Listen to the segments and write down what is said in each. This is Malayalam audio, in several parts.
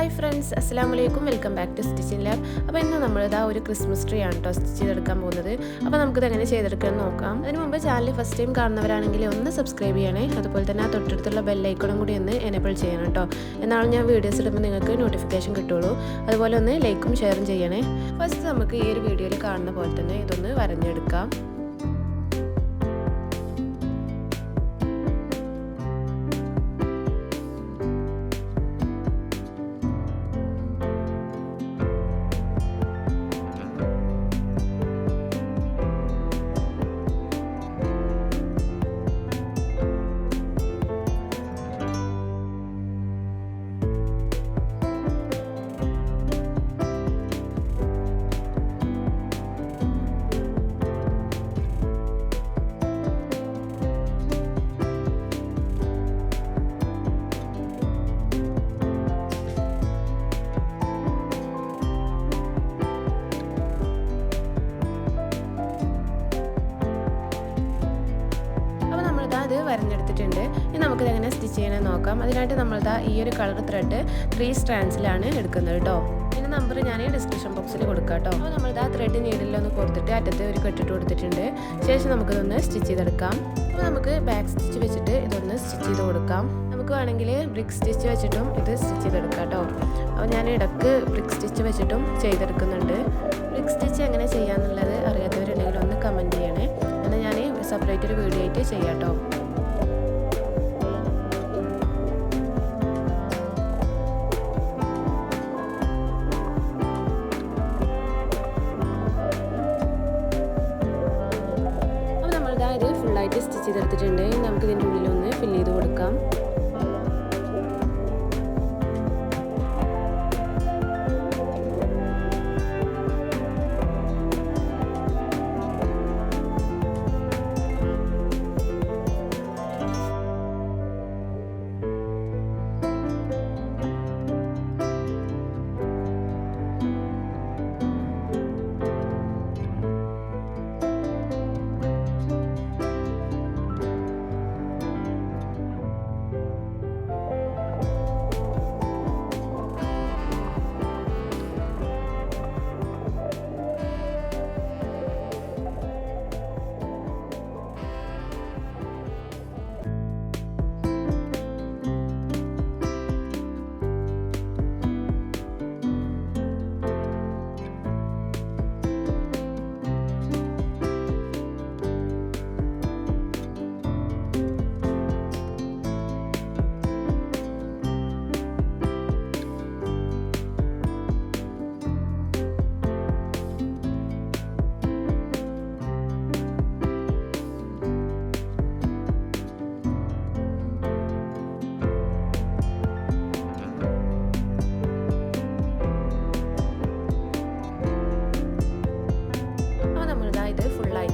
Hi friends, Assalamualaikum. Welcome back to Stitching Lab. അപ്പോൾ ഇന്ന് നമ്മൾ ഇതാ ഒരു ക്രിസ്മസ് ട്രീ ആണ് ട്ടോ സ്റ്റിച്ച് ചെയ്തെടുക്കാൻ പോകുന്നത്. അപ്പോൾ നമുക്ക് ഇത് എങ്ങനെ ചെയ്തെടുക്കാൻ നോക്കാം. അതിനു മുമ്പ് ചാനൽ ഫസ്റ്റ് ടൈം കാണുന്നവരാണെങ്കിൽ ഒന്ന് സബ്സ്ക്രൈബ് ചെയ്യണേ. അതുപോലെ തന്നെ ആ തൊട്ടടുത്തുള്ള ബെൽ ഐക്കണും കൂടി ഒന്ന് എനേബിൾ ചെയ്യണം ട്ടോ. എന്നാണ് ഞാൻ വീഡിയോസ് ഇടുമ്പോൾ നിങ്ങൾക്ക് നോട്ടിഫിക്കേഷൻ കിട്ടുള്ളൂ. അതുപോലെ ഒന്ന് ലൈക്കും ഷെയറും ചെയ്യണേ. ഫസ്റ്റ് നമുക്ക് ഈ ഒരു വീഡിയോയിൽ കാണുന്ന പോലെ തന്നെ ഇതൊന്ന് വരഞ്ഞെടുക്കാം. അത് വരഞ്ഞെടുത്തിട്ടുണ്ട്. ഇനി നമുക്കിത് എങ്ങനെ സ്റ്റിച്ച് ചെയ്യണമെന്ന് നോക്കാം. അതിനായിട്ട് നമ്മളിതാ ഈ ഒരു കളർ ത്രെഡ് 3 സ്ട്രാൻഡ്സിലാണ് എടുക്കുന്നത് കേട്ടോ. ഇതിൻ്റെ നമ്പർ ഞാൻ ഡിസ്ക്രിപ്ഷൻ ബോക്സിൽ കൊടുക്കാം കേട്ടോ. അപ്പോൾ നമ്മളിതാ ത്രെഡ് നീഡിലൊന്ന് കൊടുത്തിട്ട് അറ്റത്ത് ഒരു കെട്ടിട്ട് കൊടുത്തിട്ടുണ്ട്. ശേഷം നമുക്കിതൊന്ന് സ്റ്റിച്ച് ചെയ്തെടുക്കാം. അപ്പോൾ നമുക്ക് ബാക്ക് സ്റ്റിച്ച് വെച്ചിട്ട് ഇതൊന്ന് സ്റ്റിച്ച് ചെയ്ത് കൊടുക്കാം. നമുക്ക് വേണമെങ്കിൽ ബ്രിക്ക് സ്റ്റിച്ച് വെച്ചിട്ടും ഇത് സ്റ്റിച്ച് ചെയ്തെടുക്കാം കേട്ടോ. അപ്പോൾ ഞാൻ ഇടയ്ക്ക് ബ്രിക്ക് സ്റ്റിച്ച് വെച്ചിട്ടും ചെയ്തെടുക്കുന്നുണ്ട്. ബ്രിക്ക് സ്റ്റിച്ച് എങ്ങനെ ചെയ്യാമെന്നുള്ളത് അറിയാത്തവരുണ്ടെങ്കിൽ ഒന്ന് കമൻറ്റ് ചെയ്യണേ. എന്നാൽ ഞാൻ സെപ്പറേറ്റ് ഒരു വീഡിയോ ആയിട്ട് ചെയ്യാം കേട്ടോ. ഇത് ഫുള്ളായിട്ട് സ്റ്റിച്ച് ചെയ്തെടുത്തിട്ടുണ്ട്. നമുക്ക് ഇതിൻ്റെ ഉള്ളിലൊന്ന് ഫില്ല് ചെയ്ത് കൊടുക്കാം.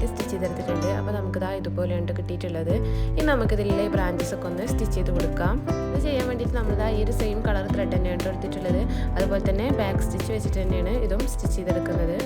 സ്റ്റിച്ച് ചെയ്തെടുത്തിട്ടുണ്ട്. അപ്പോൾ നമുക്കിതാ ഇതുപോലെയുണ്ട് കിട്ടിയിട്ടുള്ളത്. ഇനി നമുക്കിതിലെ ബ്രാഞ്ചസ് ഒക്കെ ഒന്ന് സ്റ്റിച്ച് ചെയ്ത് കൊടുക്കാം. ഇത് ചെയ്യാൻ വേണ്ടിയിട്ട് നമ്മളിതാ ഈ ഒരു സെയിം കളർ ത്രെഡ് തന്നെയാണ് എടുത്തിട്ടുള്ളത്. അതുപോലെ തന്നെ ബാക്ക് സ്റ്റിച്ച് വെച്ചിട്ട് തന്നെയാണ് ഇതും സ്റ്റിച്ച് ചെയ്തെടുക്കുന്നത്.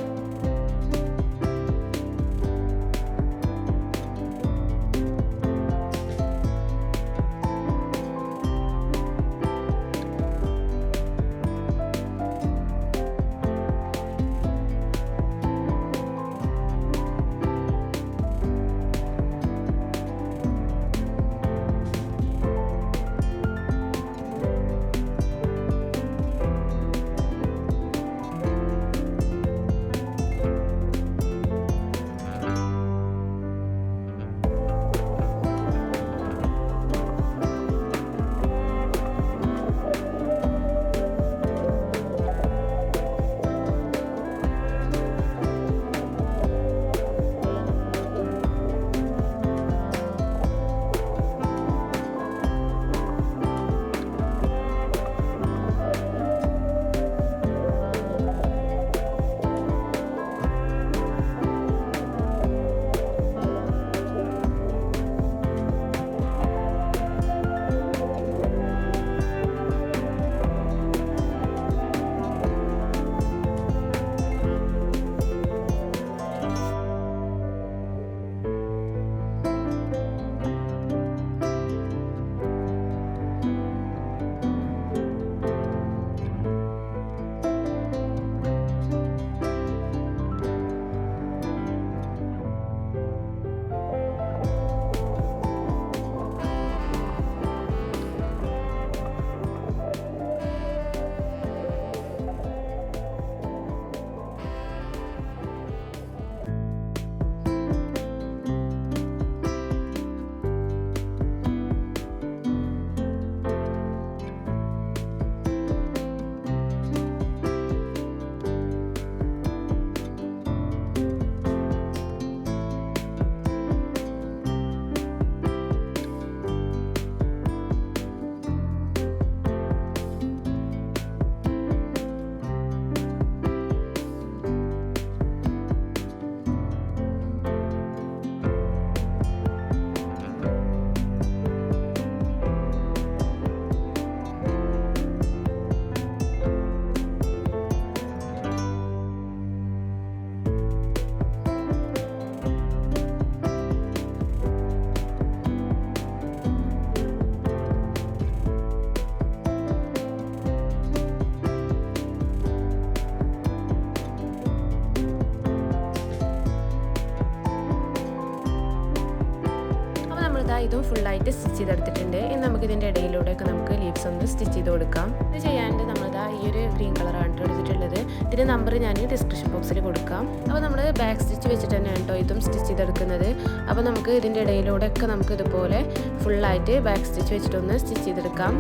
ഇതും ഫുള്ളായിട്ട് സ്റ്റിച്ച് ചെയ്തെടുത്തിട്ടുണ്ട്. ഇനി നമുക്ക് ഇതിൻ്റെ ഇടയിലൂടെയൊക്കെ നമുക്ക് ലീവ്സ് ഒന്ന് സ്റ്റിച്ച് ചെയ്ത് കൊടുക്കാം. ഇത് ചെയ്യാണ്ട് നമ്മളിതാ ഈ ഒരു ഗ്രീൻ കളറാണ് എടുത്തിട്ടുള്ളത്. ഇതിൻ്റെ നമ്പർ ഞാൻ ഡിസ്ക്രിപ്ഷൻ ബോക്സിൽ കൊടുക്കാം. അപ്പോൾ നമ്മൾ ബാക്ക് സ്റ്റിച്ച് വെച്ചിട്ട് തന്നെയാണ് കേട്ടോ ഇതും സ്റ്റിച്ച് ചെയ്തെടുക്കുന്നത്. അപ്പോൾ നമുക്ക് ഇതിൻ്റെ ഇടയിലൂടെയൊക്കെ നമുക്ക് ഇതുപോലെ ഫുള്ളായിട്ട് ബാക്ക് സ്റ്റിച്ച് വെച്ചിട്ടൊന്ന് സ്റ്റിച്ച് ചെയ്തെടുക്കാം.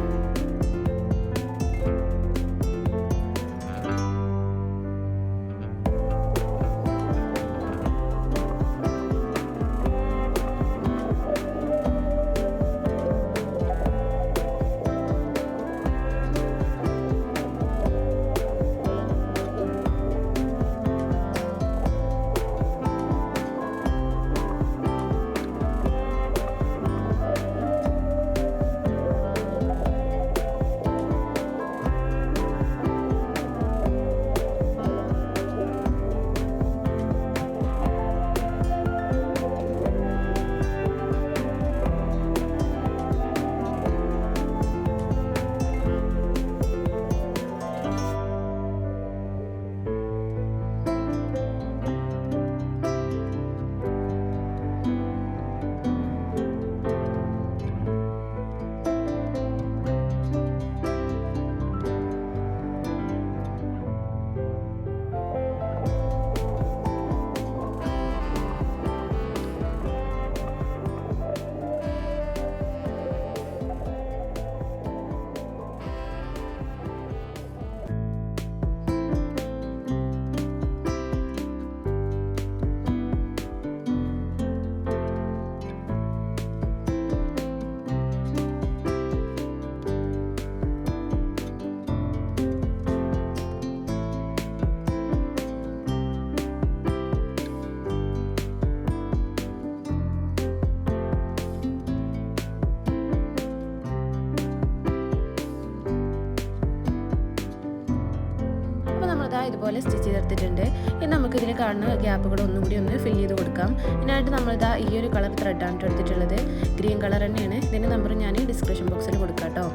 ഇതുപോലെ സ്റ്റിച്ച് ചെയ്തെടുത്തിട്ടുണ്ട്. ഇനി നമുക്ക് ഇതിൽ കാണുന്ന ഗ്യാപ്പുകൾ ഒന്നും കൂടി ഒന്ന് ഫില്ല് ചെയ്ത് കൊടുക്കാം. ഇതിനായിട്ട് നമ്മളിതാ ഈ ഒരു കളർ ത്രെഡാണ് എടുത്തിട്ടുള്ളത്. ഗ്രീൻ കളർ തന്നെയാണ്. ഇതിൻ്റെ നമ്പർ ഞാൻ ഡിസ്ക്രിപ്ഷൻ ബോക്സിൽ കൊടുക്കാം കേട്ടോ.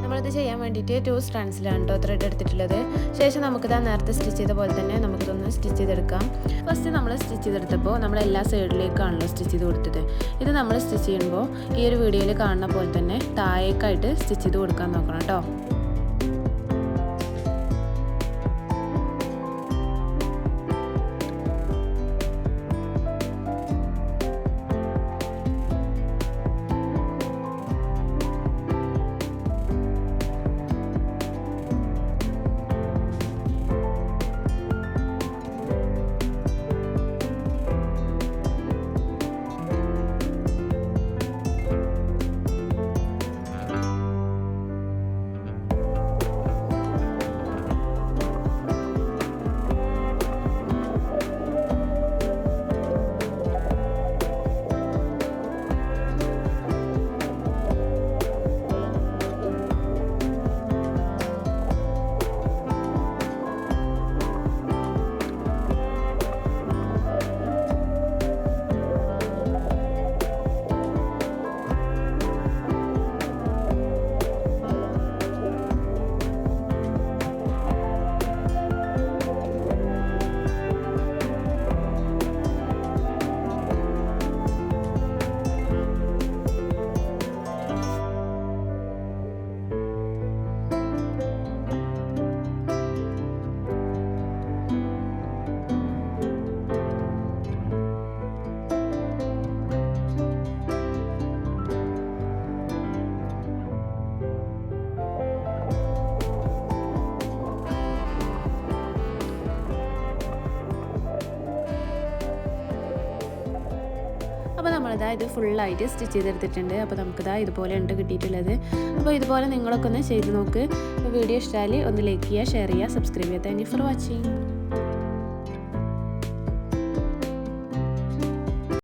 നമ്മളിത് ചെയ്യാൻ വേണ്ടിയിട്ട് 2 സ്ട്രാൻഡ്സിലാണ് കേട്ടോ ത്രെഡ് എടുത്തിട്ടുള്ളത്. ശേഷം നമുക്കിതാ നേരത്തെ സ്റ്റിച്ച് ചെയ്ത പോലെ തന്നെ നമുക്കിതൊന്ന് സ്റ്റിച്ച് ചെയ്തെടുക്കാം. ഫസ്റ്റ് നമ്മൾ സ്റ്റിച്ച് ചെയ്തെടുത്തപ്പോൾ നമ്മൾ എല്ലാ സൈഡിലേക്കാണല്ലോ സ്റ്റിച്ച് ചെയ്ത് കൊടുത്തത്. ഇത് നമ്മൾ സ്റ്റിച്ച് ചെയ്യുമ്പോൾ ഈ ഒരു വീഡിയോയിൽ കാണുന്ന പോലെ തന്നെ താഴേക്കായിട്ട് സ്റ്റിച്ച് ചെയ്ത് കൊടുക്കാൻ നോക്കണം കേട്ടോ. അപ്പോൾ നമ്മളിതാ ഇത് ഫുള്ളായിട്ട് സ്റ്റിച്ച് ചെയ്തെടുത്തിട്ടുണ്ട്. അപ്പോൾ നമുക്കിതാ ഇതുപോലെ ഉണ്ട് കിട്ടിയിട്ടുള്ളത്. അപ്പോൾ ഇതുപോലെ നിങ്ങളൊക്കെ ഒന്ന് ചെയ്ത് നോക്ക്. അപ്പോൾ വീഡിയോ ഇഷ്ടമായാൽ ഒന്ന് ലൈക്ക് ചെയ്യുക, ഷെയർ ചെയ്യുക, സബ്സ്ക്രൈബ് ചെയ്യുക. Thank you for watching.